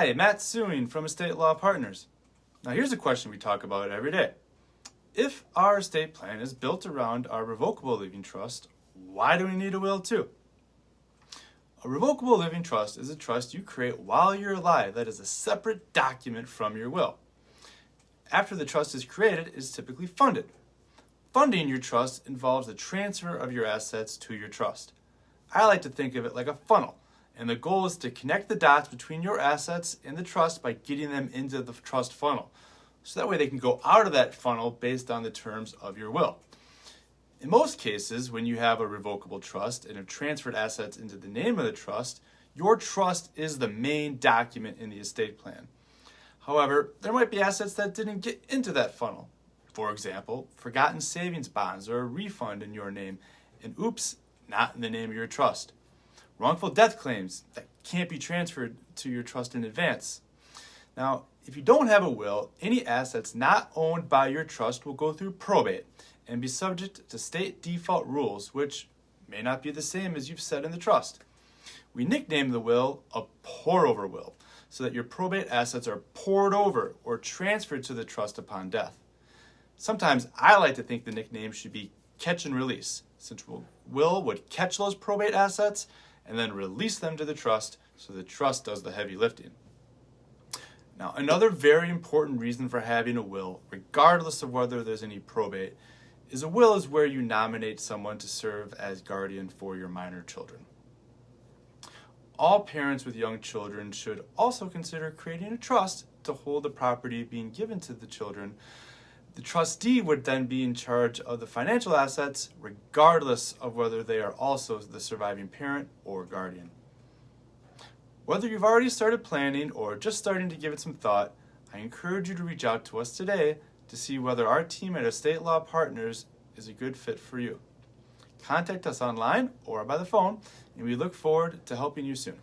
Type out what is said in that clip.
Hi, Matt Suing from Estate Law Partners. Now here's a question we talk about every day. If our estate plan is built around our revocable living trust, why do we need a will too? A revocable living trust is a trust you create while you're alive that is a separate document from your will. After the trust is created, it is typically funded. Funding your trust involves the transfer of your assets to your trust. I like to think of it like a funnel, and the goal is to connect the dots between your assets and the trust by getting them into the trust funnel, so that way they can go out of that funnel based on the terms of your will. In most cases, when you have a revocable trust and have transferred assets into the name of the trust, your trust is the main document in the estate plan. However, there might be assets that didn't get into that funnel. For example, forgotten savings bonds or a refund in your name, and oops, not in the name of your trust. Wrongful death claims that can't be transferred to your trust in advance. Now, if you don't have a will, any assets not owned by your trust will go through probate and be subject to state default rules, which may not be the same as you've said in the trust. We nickname the will a pour-over will, so that your probate assets are poured over or transferred to the trust upon death. Sometimes I like to think the nickname should be catch and release, since will would catch those probate assets and then release them to the trust, so the trust does the heavy lifting. Now, another very important reason for having a will, regardless of whether there's any probate, is a will is where you nominate someone to serve as guardian for your minor children. All parents with young children should also consider creating a trust to hold the property being given to the children. The trustee would then be in charge of the financial assets, regardless of whether they are also the surviving parent or guardian. Whether you've already started planning or just starting to give it some thought, I encourage you to reach out to us today to see whether our team at Estate Law Partners is a good fit for you. Contact us online or by the phone, and we look forward to helping you soon.